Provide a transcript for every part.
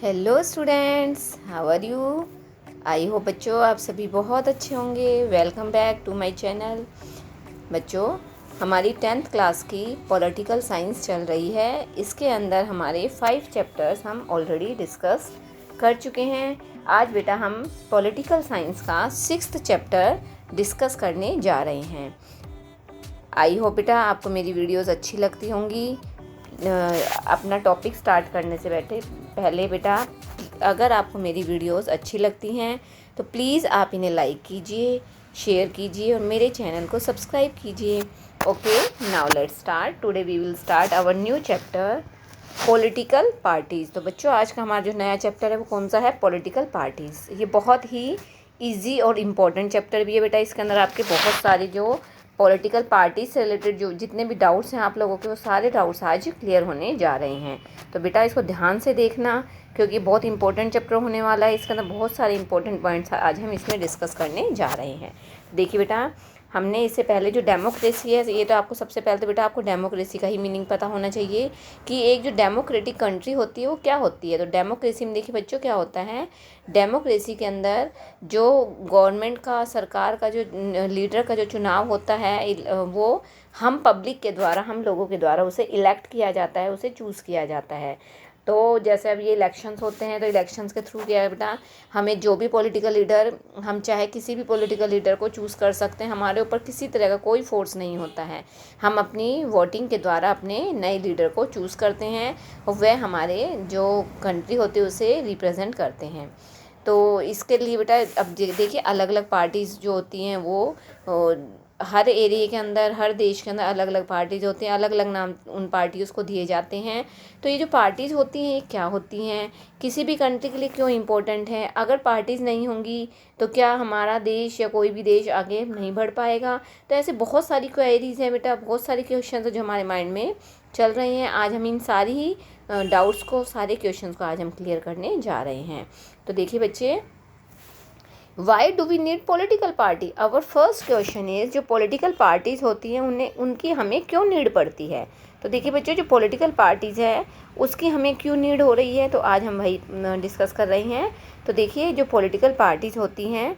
Hello students, how are you. I hope बच्चों आप सभी बहुत अच्छे होंगे। Welcome back to my channel. बच्चों, हमारी 10th क्लास की पॉलिटिकल साइंस चल रही है। इसके अंदर हमारे 5 चैप्टर्स हम ऑलरेडी डिस्कस कर चुके हैं। आज बेटा हम पॉलिटिकल साइंस का 6th चैप्टर डिस्कस करने जा रहे हैं। आई होप बेटा आपको मेरी वीडियोस अच्छी लगती होंगी। अपना टॉपिक स्टार्ट करने से पहले बेटा, अगर आपको मेरी वीडियोस अच्छी लगती हैं तो प्लीज़ आप इन्हें लाइक कीजिए, शेयर कीजिए और मेरे चैनल को सब्सक्राइब कीजिए। Okay, now let's start. Today we will start our new chapter political parties. तो बच्चों, आज का हमारा जो नया चैप्टर है वो कौन सा है? Political parties. ये बहुत ही ईजी और इम्पॉर्टेंट चैप्टर भी है बेटा। इसके अंदर आपके बहुत सारे जो पॉलिटिकल पार्टी से रिलेटेड जो जितने भी डाउट्स हैं आप लोगों के, वो सारे डाउट्स आज क्लियर होने जा रहे हैं। तो बेटा इसको ध्यान से देखना, क्योंकि बहुत इंपॉर्टेंट चैप्टर होने वाला है। इसके अंदर बहुत सारे इंपॉर्टेंट पॉइंट्स आज हम इसमें डिस्कस करने जा रहे हैं। देखिए बेटा, हमने इससे पहले जो डेमोक्रेसी है, ये तो आपको सबसे पहले तो बेटा आपको डेमोक्रेसी का ही मीनिंग पता होना चाहिए कि एक जो डेमोक्रेटिक कंट्री होती है वो क्या होती है। तो डेमोक्रेसी में देखिए बच्चों क्या होता है, डेमोक्रेसी के अंदर जो गवर्नमेंट का, सरकार का, जो लीडर का जो चुनाव होता है वो हम पब्लिक के द्वारा, हम लोगों के द्वारा उसे इलेक्ट किया जाता है, उसे चूज़ किया जाता है। तो जैसे अब ये इलेक्शंस होते हैं, तो इलेक्शंस के थ्रू क्या है बेटा, हमें जो भी पॉलिटिकल लीडर, हम चाहे किसी भी पॉलिटिकल लीडर को चूज़ कर सकते हैं। हमारे ऊपर किसी तरह का कोई फोर्स नहीं होता है। हम अपनी वोटिंग के द्वारा अपने नए लीडर को चूज़ करते हैं और वह हमारे जो कंट्री होती है उसे रिप्रेजेंट करते हैं। तो इसके लिए बेटा अब देखिए अलग अलग पार्टीज़ जो होती हैं वो हर एरिया के अंदर, हर देश के अंदर अलग अलग पार्टीज़ होती हैं, अलग अलग नाम उन पार्टीज़ को दिए जाते हैं। तो ये जो पार्टीज़ होती हैं ये क्या होती हैं, किसी भी कंट्री के लिए क्यों इम्पोर्टेंट है, अगर पार्टीज़ नहीं होंगी तो क्या हमारा देश या कोई भी देश आगे नहीं बढ़ पाएगा। तो ऐसे बहुत सारी क्वेरीज़ हैं बेटा, बहुत सारे क्वेश्चन हैं जो हमारे माइंड में चल रहे हैं। आज हम इन सारी ही डाउट्स को, सारे क्वेश्चंस को आज हम क्लियर करने जा रहे हैं। तो देखिए बच्चे, why do we need political party? Our first question is, जो पॉलिटिकल पार्टीज़ होती हैं उन्हें, उनकी हमें क्यों नीड पड़ती है। तो देखिए बच्चों, जो पॉलिटिकल पार्टीज़ है उसकी हमें क्यों नीड हो रही है, तो आज हम वही डिस्कस कर रहे हैं। तो देखिए, जो पॉलिटिकल पार्टीज़ होती हैं,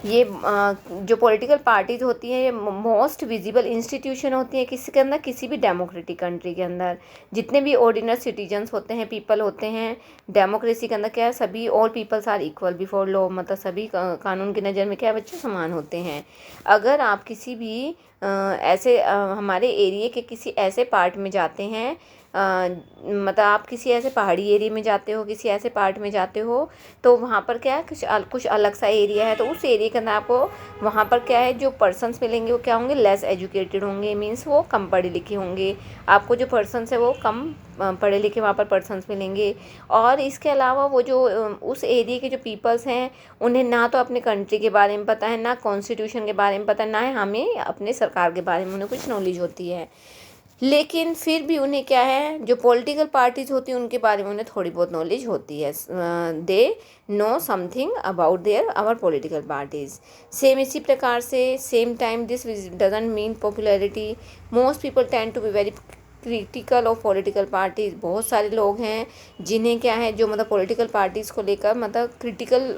ये जो पॉलिटिकल पार्टीज़ होती हैं ये मोस्ट विजिबल इंस्टीट्यूशन होती हैं किसी के अंदर, किसी भी डेमोक्रेटिक कंट्री के अंदर। जितने भी ऑर्डिनरी सिटीजन्स होते हैं, पीपल होते हैं, डेमोक्रेसी के अंदर क्या है, सभी all peoples are equal before law, मतलब सभी कानून की नज़र में क्या है बच्चे, समान होते हैं। अगर आप किसी भी ऐसे हमारे एरिया के किसी ऐसे पार्ट में जाते हैं, मतलब आप किसी ऐसे पहाड़ी एरिया में जाते हो, किसी ऐसे पार्ट में जाते हो, तो वहाँ पर क्या है, कुछ अलग सा एरिया है, तो उस एरिया के अंदर आपको वहाँ पर क्या है, जो पर्सन्स मिलेंगे वो क्या होंगे, लेस एजुकेटेड होंगे, मीन्स वो कम पढ़े लिखे होंगे। आपको जो पर्सन्स है वो कम पढ़े लिखे वहाँ पर पर्सन्स मिलेंगे। और इसके अलावा वो जो उस एरिया के जो पीपल्स हैं, उन्हें ना तो अपने कंट्री के बारे में पता है, ना कॉन्स्टिट्यूशन के बारे में पता है, ना है हमें अपने सरकार के बारे में उन्हें कुछ नॉलेज होती है। लेकिन फिर भी उन्हें क्या है, जो पॉलिटिकल पार्टीज़ होती हैं उनके बारे में उन्हें थोड़ी बहुत नॉलेज होती है। They know something about their our political parties. Same इसी प्रकार से, same time this doesn't mean popularity. Most people tend to be very critical of political parties. बहुत सारे लोग हैं जिन्हें क्या है, जो मतलब पॉलिटिकल पार्टीज़ को लेकर मतलब क्रिटिकल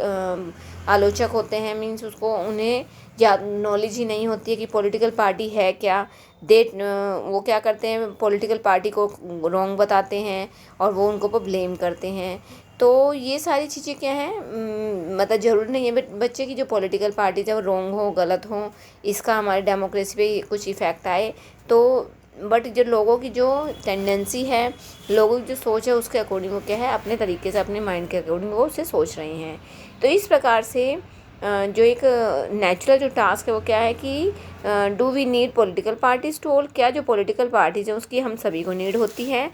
आलोचक होते हैं, मीन्स उसको उन्हें या नॉलेज ही नहीं होती है कि पॉलिटिकल पार्टी है क्या। वो क्या करते हैं, पॉलिटिकल पार्टी को रॉन्ग बताते हैं और वो उनको पर ब्लेम करते हैं। तो ये सारी चीज़ें क्या हैं, मतलब ज़रूरी नहीं है बच्चे की जो पॉलिटिकल पार्टीज है वो रॉन्ग हो, गलत हो, इसका हमारे डेमोक्रेसी पे कुछ इफ़ेक्ट आए। तो बट जो लोगों की जो टेंडेंसी है, लोगों की जो सोच है, उसके अकॉर्डिंग वो क्या है, अपने तरीके से, अपने माइंड के अकॉर्डिंग वो उसे सोच रहे हैं। तो इस प्रकार से जो एक नेचुरल जो टास्क है वो क्या है कि do we need political parties to all, क्या जो पॉलिटिकल पार्टीज हैं उसकी हम सभी को नीड होती है।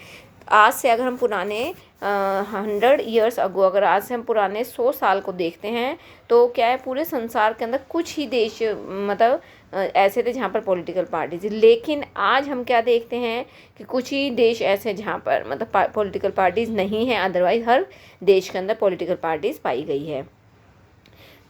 आज से अगर हम पुराने 100 ईयर्स अगो, अगर आज से हम पुराने 100 साल को देखते हैं, तो क्या है, पूरे संसार के अंदर कुछ ही देश मतलब ऐसे थे जहाँ पर पॉलिटिकल पार्टीज। लेकिन आज हम क्या देखते हैं कि कुछ ही देश ऐसे जहाँ पर मतलब पॉलिटिकल पार्टीज नहीं हैं, अदरवाइज हर देश के अंदर पॉलिटिकल पार्टीज पाई गई है।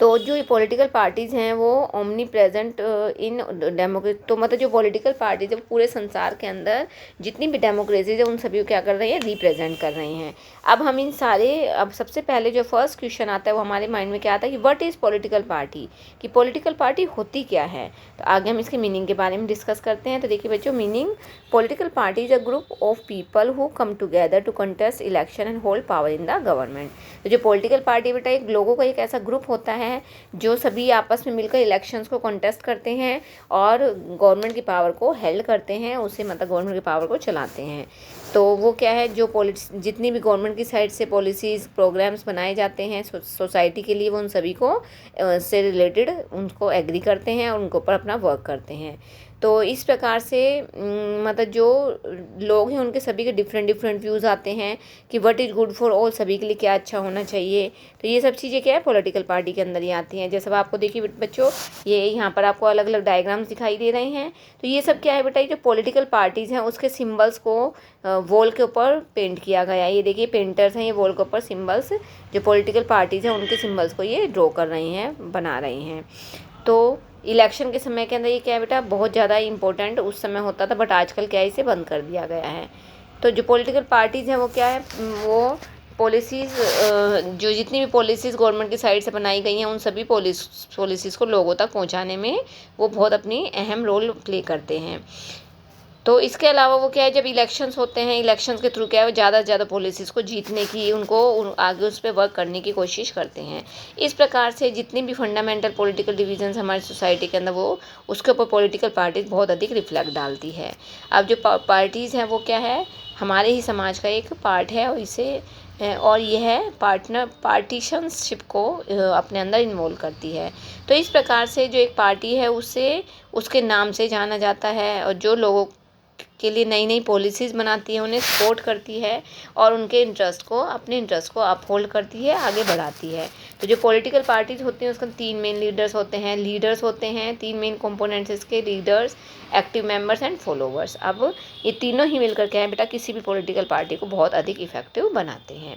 तो जो ये पॉलिटिकल पार्टीज़ हैं वो ओमनी प्रेजेंट इन डेमोक्रेसी, तो मतलब जो पॉलिटिकल पार्टीज है पूरे संसार के अंदर जितनी भी डेमोक्रेसीज है उन सभी को क्या कर रही है, रिप्रेजेंट कर रही हैं। अब हम इन सारे, अब सबसे पहले जो फर्स्ट क्वेश्चन आता है वो हमारे माइंड में क्या आता है कि व्हाट इज़ पॉलिटिकल पार्टी, कि पॉलिटिकल पार्टी होती क्या है। तो आगे हम इसके मीनिंग के बारे में डिस्कस करते हैं। तो देखिए बच्चों, meaning, political party is a group of people who come together to contest election and hold power in the government. तो जो पॉलिटिकल पार्टी बेटा एक लोगों का एक ऐसा ग्रुप होता है जो सभी आपस में मिलकर इलेक्शंस को कंटेस्ट करते हैं और गवर्नमेंट की पावर को हेल्ड करते हैं, उसे मतलब गवर्नमेंट की पावर को चलाते हैं। तो वो क्या है, जो जितनी भी गवर्नमेंट की साइड से पॉलिसीज़ प्रोग्राम्स बनाए जाते हैं सोसाइटी के लिए, वो उन सभी को से रिलेटेड उनको एग्री करते हैं और उनके ऊपर अपना वर्क करते हैं। तो इस प्रकार से मतलब जो लोग हैं उनके सभी के डिफरेंट व्यूज़ आते हैं कि what is good for all, सभी के लिए क्या अच्छा होना चाहिए। तो ये सब चीज़ें क्या है, पॉलिटिकल पार्टी के अंदर ही आती हैं। जैसे अब आपको देखिए बच्चों, ये यहाँ पर आपको अलग अलग डायग्राम्स दिखाई दे रहे हैं। तो ये सब क्या है बेटा, ये जो पॉलिटिकल पार्टीज़ हैं उसके सिम्बल्स को वॉल के ऊपर पेंट किया गया है। ये देखिए पेंटर्स हैं, ये वॉल के ऊपर सिम्बल्स, जो पॉलिटिकल पार्टीज़ हैं उनके सिम्बल्स को ये ड्रॉ कर रही हैं, बना रही हैं। तो इलेक्शन के समय के अंदर ये क्या है बेटा, बहुत ज़्यादा इम्पोर्टेंट उस समय होता था, बट आजकल क्या है, इसे बंद कर दिया गया है। तो जो पॉलिटिकल पार्टीज़ हैं वो क्या है, वो पॉलिसीज़, जो जितनी भी पॉलिसीज़ गवर्नमेंट की साइड से बनाई गई हैं उन सभी पॉलिसीज़ को लोगों तक पहुंचाने में वो बहुत अपनी अहम रोल प्ले करते हैं। तो इसके अलावा वो क्या है, जब इलेक्शंस होते हैं, इलेक्शंस के थ्रू क्या है, वो ज़्यादा से ज़्यादा पॉलिसीज़ को जीतने की, उनको आगे उस पर वर्क करने की कोशिश करते हैं। इस प्रकार से जितनी भी फंडामेंटल पॉलिटिकल डिविजन्स हमारी सोसाइटी के अंदर, वो उसके ऊपर पॉलिटिकल पार्टीज़ बहुत अधिक रिफ्लेक्ट डालती है। अब जो पार्टीज़ हैं वो क्या है, हमारे ही समाज का एक पार्ट है और इसे और यह पार्टीशनशिप को अपने अंदर इन्वॉल्व करती है। तो इस प्रकार से जो एक पार्टी है उसे उसके नाम से जाना जाता है, और जो लोगों के लिए नई नई पॉलिसीज़ बनाती है, उन्हें सपोर्ट करती है और उनके अपने इंटरेस्ट को अपहोल्ड करती है, आगे बढ़ाती है। तो जो पॉलिटिकल पार्टीज होती हैं उसका 3 मेन लीडर्स होते हैं, 3 मेन कंपोनेंट्स इसके, leaders, active members and followers. अब ये तीनों ही मिलकर क्या है बेटा, किसी भी पॉलिटिकल पार्टी को बहुत अधिक इफेक्टिव बनाते हैं।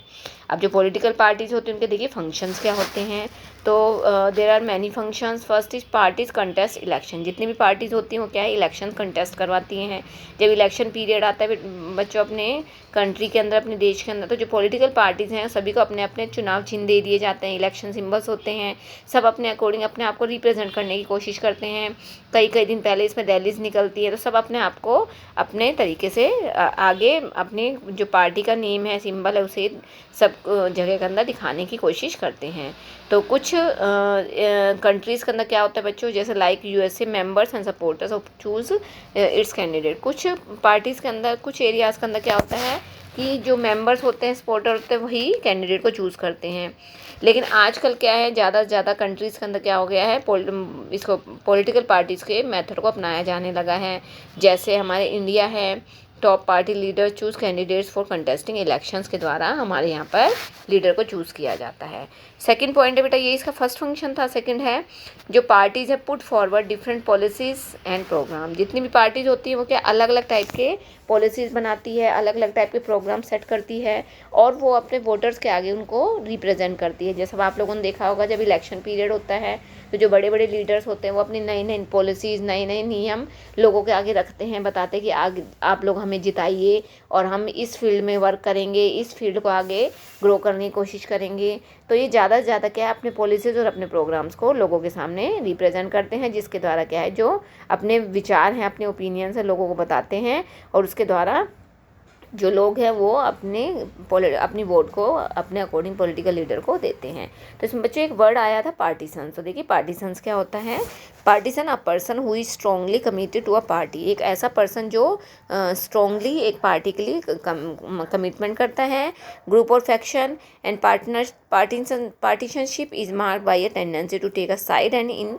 अब जो पॉलिटिकल पार्टीज होती हैं उनके देखिए फंक्शंस क्या होते हैं। तो there are many functions. First is parties contest election. जितनी भी पार्टीज होती हैं वो क्या है, इलेक्शन कंटेस्ट करवाती हैं। जब इलेक्शन पीरियड आता है बच्चों अपने कंट्री के अंदर, अपने देश के अंदर, तो जो पॉलिटिकल पार्टीज़ हैं सभी को अपने अपने चुनाव चिन्ह दे दिए जाते हैं, इलेक्शन सिंबल्स होते हैं। सब अपने अकॉर्डिंग अपने आप को रिप्रेजेंट करने की कोशिश करते हैं। कई दिन पहले इसमें रैलीज निकलती है, तो सब अपने आप को अपने तरीके से आगे अपने जो पार्टी का नेम है, सिंबल है, उसे सब जगह के अंदर दिखाने की कोशिश करते हैं। तो कुछ कंट्रीज़ के अंदर क्या होता है बच्चों, जैसे like USA, members and supporters of choose it's candidate. कुछ पार्टीज़ के अंदर, कुछ एरियाज़ के अंदर क्या होता है कि जो मेंबर्स होते हैं, सपोर्टर होते हैं, वही कैंडिडेट को चूज़ करते हैं। लेकिन आजकल क्या है, ज़्यादा से ज़्यादा कंट्रीज़ के अंदर क्या हो गया है, इसको पॉलिटिकल पार्टीज़ के मेथड को अपनाया जाने लगा है। जैसे हमारे इंडिया है, top party leader choose candidates for contesting elections के द्वारा हमारे यहाँ पर लीडर को चूज़ किया जाता है। सेकंड पॉइंट है बेटा, ये इसका फर्स्ट फंक्शन था। सेकंड है जो पार्टीज़ है put forward different policies and program. जितनी भी पार्टीज़ होती हैं वो क्या अलग अलग टाइप के पॉलिसीज़ बनाती है, अलग अलग टाइप के प्रोग्राम सेट करती है और वो अपने वोटर्स के आगे उनको रिप्रेजेंट करती है। जैसे आप लोगों ने देखा होगा, जब इलेक्शन पीरियड होता है तो जो बड़े बड़े लीडर्स होते हैं वो अपनी नई नई पॉलिसीज़, नए नए नियम लोगों के आगे रखते हैं, बताते हैं कि आगे आप लोग हमें जिताइए और हम इस फील्ड में वर्क करेंगे, इस फील्ड को आगे ग्रो करने की कोशिश करेंगे। तो ये ज़्यादा से ज़्यादा क्या है, अपने पॉलिसीज़ और अपने प्रोग्राम्स को लोगों के सामने रिप्रेजेंट करते हैं, जिसके द्वारा क्या है, जो अपने विचार हैं, अपने ओपिनियंस हैं, लोगों को बताते हैं और उसके द्वारा जो लोग हैं वो अपनी वोट को अपने अकॉर्डिंग पॉलिटिकल लीडर को देते हैं। तो इसमें बच्चों एक वर्ड आया था पार्टीसन्स। तो देखिए पार्टीसन्स क्या होता है। Partisan a person who is strongly committed to a party. एक ऐसा पर्सन जो स्ट्रांगली एक पार्टी के लिए कमिटमेंट करता है। ग्रुप और faction and partisanship is marked by a tendency to take a side and in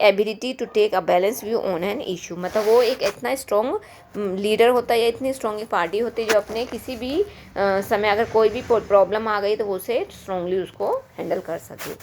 ability to take a balance view on an issue. मतलब वो एक इतना स्ट्रॉन्ग लीडर होता है या इतनी स्ट्रॉन्ग पार्टी होती है जो अपने किसी भी समय अगर कोई भी प्रॉब्लम आ गई तो वो उसे स्ट्रॉन्गली उसको हैंडल कर सके।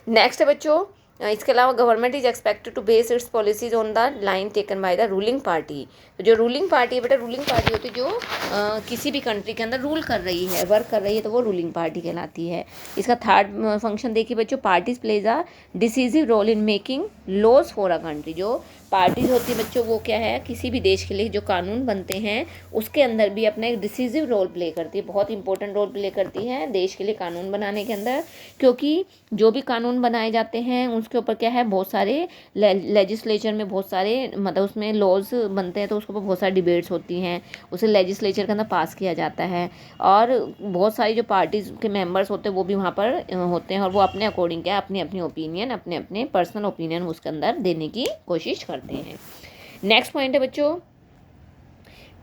नेक्स्ट है बच्चों इसके अलावा government is expected to base its policies on the line taken by the ruling party. तो जो रूलिंग पार्टी है बेटा, रूलिंग पार्टी होती है जो किसी भी कंट्री के अंदर रूल कर रही है, वर्क कर रही है, तो वो रूलिंग पार्टी कहलाती है। इसका थर्ड फंक्शन देखिए बच्चों, parties plays a decisive role in making laws for a country. जो पार्टीज होती है बच्चों वो क्या है, किसी भी देश के लिए जो कानून बनते हैं उसके अंदर भी अपना एक डिसीजिव रोल प्ले करती है, बहुत इंपॉर्टेंट रोल प्ले करती है देश के लिए कानून बनाने के अंदर। क्योंकि जो भी कानून बनाए जाते हैं उसके ऊपर क्या है, बहुत सारे लेजिस्लेचर में बहुत सारे मतलब उसमें लॉज बनते हैं, तो उसके ऊपर बहुत सारी डिबेट्स होती हैं, उसे लेजिस्लेचर के अंदर पास किया जाता है। और बहुत सारी जो पार्टीज के मेंबर्स होते हैं वो भी वहाँ पर होते हैं, और वो अपने अकॉर्डिंग क्या अपनी अपनी ओपिनियन, अपने अपने पर्सनल ओपिनियन उसके अंदर देने की कोशिश करते हैं। नेक्स्ट पॉइंट है बच्चों,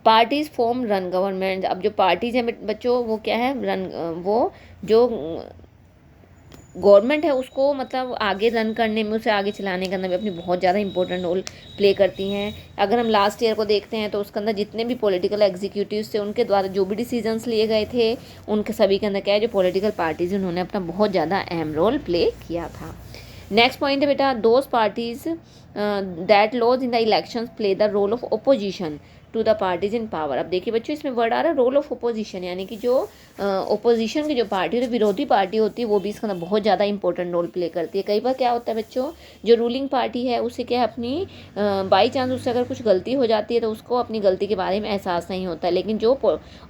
पार्टीज फॉर्म रन गवर्नमेंट। अब जो पार्टीज हैं बच्चों वो क्या है, रन वो जो गवर्नमेंट है उसको मतलब आगे रन करने में, उसे आगे चलाने के अंदर भी अपनी बहुत ज़्यादा इंपॉर्टेंट रोल प्ले करती हैं। अगर हम लास्ट ईयर को देखते हैं तो उसके अंदर जितने भी पॉलिटिकल एग्जीक्यूटिव्स थे उनके द्वारा जो भी डिसीजंस लिए गए थे उनके सभी के अंदर क्या है, जो पॉलिटिकल पार्टीज उन्होंने अपना बहुत ज़्यादा अहम रोल प्ले किया था। नेक्स्ट पॉइंट है बेटा, those parties that lose in the elections play the role of opposition to the parties in power. अब देखिए बच्चों इसमें वर्ड आ रहा है रोल ऑफ ओपोजिशन, यानी कि जो ओपोजिशन की जो पार्टी होती है, विरोधी पार्टी होती है, वो भी इसका अंदर बहुत ज़्यादा इंपॉर्टेंट रोल प्ले करती है। कई बार क्या होता है बच्चों, जो रूलिंग पार्टी है उसे क्या है अपनी बाई चांस उससे अगर कुछ गलती हो जाती है तो उसको अपनी गलती के बारे में एहसास नहीं होता है, लेकिन जो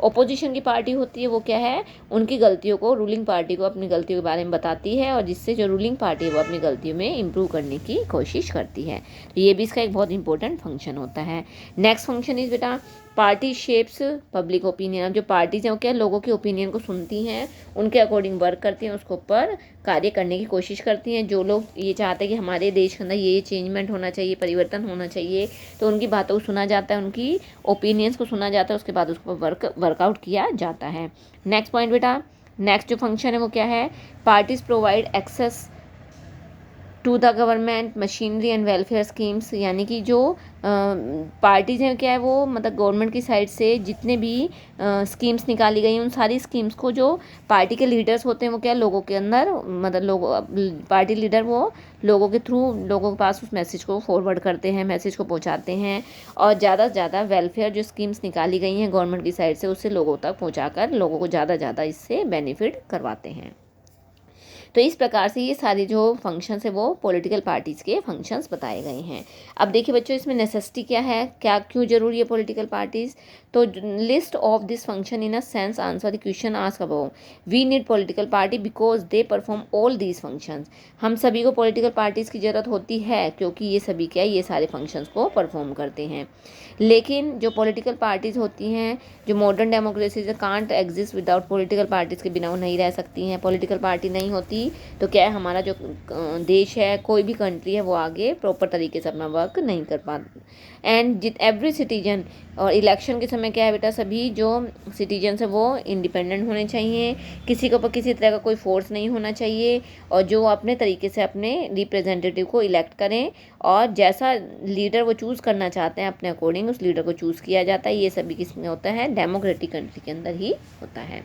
ओपोजिशन की पार्टी होती है वो क्या है, उनकी गलतियों को रूलिंग पार्टी को अपनी गलतियों के बारे में बताती है, और जिससे जो रूलिंग पार्टी है वो अपनी गलतियों में इम्प्रूव करने की कोशिश करती है। तो ये भी इसका एक बहुत इंपॉर्टेंट फंक्शन होता है। नेक्स्ट फंक्शन इज बेटा, पार्टी शेप्स पब्लिक ओपिनियन। अब जो पार्टीज हैं वो क्या लोगों के ओपिनियन को सुनती हैं, उनके अकॉर्डिंग वर्क करती हैं, उसके ऊपर कार्य करने की कोशिश करती हैं। जो लोग ये चाहते हैं कि हमारे देश के अंदर ये चेंजमेंट होना चाहिए, परिवर्तन होना चाहिए, तो उनकी बातों को सुना जाता है, उनकी ओपिनियंस को सुना जाता है, उसके बाद उसको वर्कआउट किया जाता है। नेक्स्ट पॉइंट बेटा, नेक्स्ट जो फंक्शन है वो क्या है, parties provide access to the government machinery and welfare schemes. यानी कि जो पार्टीज हैं क्या है वो मतलब गवर्नमेंट की साइड से जितने भी स्कीम्स निकाली गई हैं उन सारी स्कीम्स को जो पार्टी के लीडर्स होते हैं वो क्या लोगों के अंदर मतलब लोगों पार्टी लीडर वो लोगों के थ्रू लोगों के पास उस मैसेज को फॉरवर्ड करते हैं, मैसेज को पहुंचाते हैं, और ज़्यादा से ज़्यादा वेलफेयर जो स्कीम्स निकाली गई हैं गवर्नमेंट की साइड से उससे लोगों तक पहुँचाकर लोगों को ज़्यादा से ज़्यादा इससे बेनिफिट करवाते हैं। तो इस प्रकार से ये सारे जो फंक्शंस है वो पॉलिटिकल पार्टीज़ के फंक्शंस बताए गए हैं। अब देखिए बच्चों इसमें नेसेसिटी क्या है, क्या क्यों जरूरी है पॉलिटिकल पार्टीज़। तो list of this function in a sense answer the question asked above. We need political party because they perform all these functions. हम सभी को पॉलिटिकल पार्टीज़ की ज़रूरत होती है क्योंकि ये सभी क्या ये सारे फंक्शंस को परफॉर्म करते हैं। लेकिन जो पॉलिटिकल पार्टीज़ होती हैं, जो modern democracies can't exist without political parties के बिना वो नहीं रह सकती हैं। पॉलिटिकल पार्टी नहीं होती तो क्या है हमारा जो देश है, कोई भी कंट्री है, वो आगे प्रॉपर तरीके से अपना वर्क नहीं कर पाती। एंड एवरी सिटीजन, और इलेक्शन के समय क्या है बेटा सभी जो सिटीजन्स है वो इंडिपेंडेंट होने चाहिए, किसी के ऊपर किसी तरह का कोई फोर्स नहीं होना चाहिए, और जो अपने तरीके से अपने रिप्रेजेंटेटिव को इलेक्ट करें, और जैसा लीडर वो चूज़ करना चाहते हैं अपने अकॉर्डिंग उस लीडर को चूज़ किया जाता है। ये सभी किसमें होता है, डेमोक्रेटिक कंट्री के अंदर ही होता है।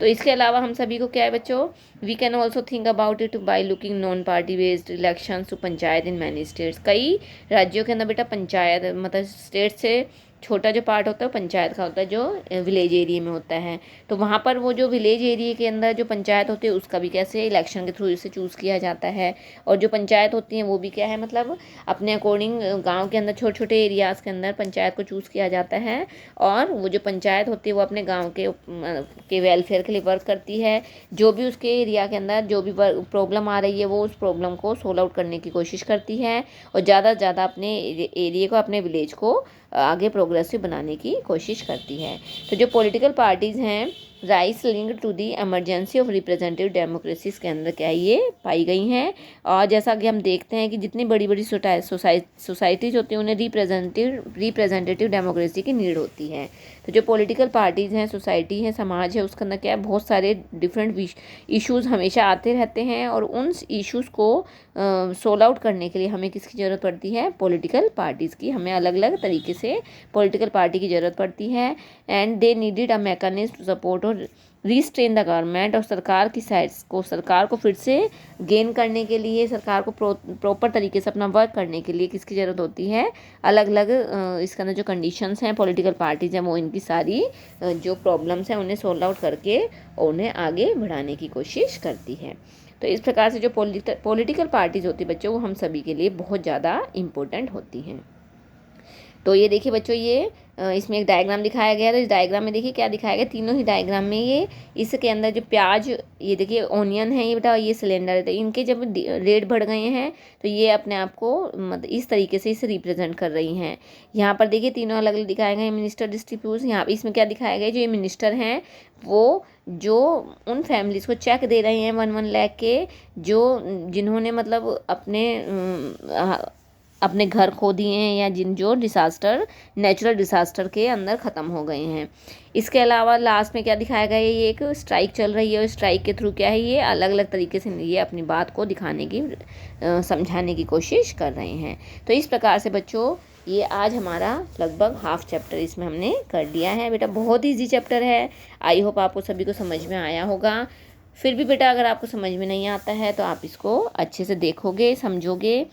तो इसके अलावा हम सभी को क्या है बच्चों, we can also think about it by looking non party based elections to panchayat in many states. कई राज्यों के अंदर बेटा पंचायत मतलब स्टेट से छोटा जो पार्ट होता है पंचायत का होता है जो विलेज एरिया में होता है। तो वहाँ पर वो जो विलेज एरिया के अंदर जो पंचायत होती है उसका भी कैसे इलेक्शन के थ्रू इसे चूज़ किया जाता है। और जो पंचायत होती हैं वो भी क्या है मतलब अपने अकॉर्डिंग गांव के अंदर छोटे छोटे एरियाज़ के अंदर पंचायत को चूज़ किया जाता है, और वो जो पंचायत होती है वो अपने गाँव के वेलफेयर के लिए वर्क करती है। जो भी उसके एरिया के अंदर जो भी प्रॉब्लम आ रही है वो उस प्रॉब्लम को सोल्व आउट करने की कोशिश करती है, और ज़्यादा से ज़्यादा अपने एरिया को अपने विलेज को आगे प्रोग्रेसिव बनाने की कोशिश करती है। तो जो पॉलिटिकल पार्टीज़ हैं rise linked to the emergence of representative democracies के अंदर क्या ये पाई गई हैं। और जैसा कि हम देखते हैं कि जितनी बड़ी बड़ी सोसाइटीज़ होती हैं उन्हें रिप्रेजेंटेटिव डेमोक्रेसी की नीड होती है। तो जो पॉलिटिकल पार्टीज़ हैं, सोसाइटी है, समाज है, उसके अंदर क्या है बहुत सारे डिफरेंट इश्यूज़ हमेशा आते रहते हैं, और उन इश्यूज़ को सोल्व आउट करने के लिए हमें किसकी ज़रूरत पड़ती है, पॉलिटिकल पार्टीज़ की। हमें अलग अलग तरीके से पॉलिटिकल पार्टी की ज़रूरत पड़ती है। And they needed a mechanism to support to restrain the government, और सरकार को फिर से गेन करने के लिए, सरकार को प्रॉपर तरीके से अपना वर्क करने के लिए किसकी ज़रूरत होती है, अलग अलग इसके अंदर जो कंडीशंस हैं, पॉलिटिकल पार्टीज हैं, वो इनकी सारी जो प्रॉब्लम्स हैं उन्हें सॉल्व आउट करके और उन्हें आगे बढ़ाने की कोशिश करती है। तो इस प्रकार से जो पॉलिटिकल पार्टीज होती है बच्चों, वो हम सभी के लिए बहुत ज़्यादा इम्पोर्टेंट होती हैं। तो ये देखिए बच्चों, ये इसमें एक डायग्राम दिखाया गया है। तो इस डायग्राम में देखिए क्या दिखाया गया, तीनों ही डायग्राम में ये इसके अंदर जो प्याज, ये देखिए ऑनियन है ये बेटा, ये सिलेंडर है। तो इनके जब रेट बढ़ गए हैं तो ये अपने आप को मतलब इस तरीके से इसे रिप्रेजेंट कर रही हैं। यहाँ पर देखिए तीनों अलग अलग दिखाए गए, मिनिस्टर डिस्ट्रीब्यूट। यहाँ इसमें क्या दिखाया गया, जो ये मिनिस्टर हैं वो जो उन फैमिलीज़ को चेक दे रहे हैं 1-1 लाख के, जो जिन्होंने मतलब अपने घर खो दिए हैं, या जो नेचुरल डिसास्टर के अंदर ख़त्म हो गए हैं। इसके अलावा लास्ट में क्या दिखाया गया है, ये एक स्ट्राइक चल रही है, और स्ट्राइक के थ्रू क्या है, ये अलग अलग तरीके से ये अपनी बात को दिखाने की समझाने की कोशिश कर रहे हैं। तो इस प्रकार से बच्चों, ये आज हमारा लगभग हाफ चैप्टर इसमें हमने कर लिया है। बेटा बहुत ईजी चैप्टर है, आई होप आपको सभी को समझ में आया होगा। फिर भी बेटा अगर आपको समझ में नहीं आता है तो आप इसको अच्छे से देखोगे, समझोगे,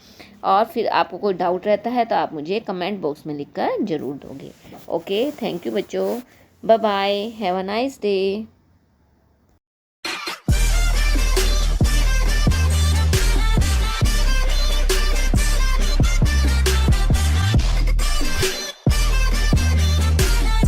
और फिर आपको कोई डाउट रहता है तो आप मुझे कमेंट बॉक्स में लिखकर ज़रूर दोगे। ओके, थैंक यू बच्चों, bye bye, have a nice day.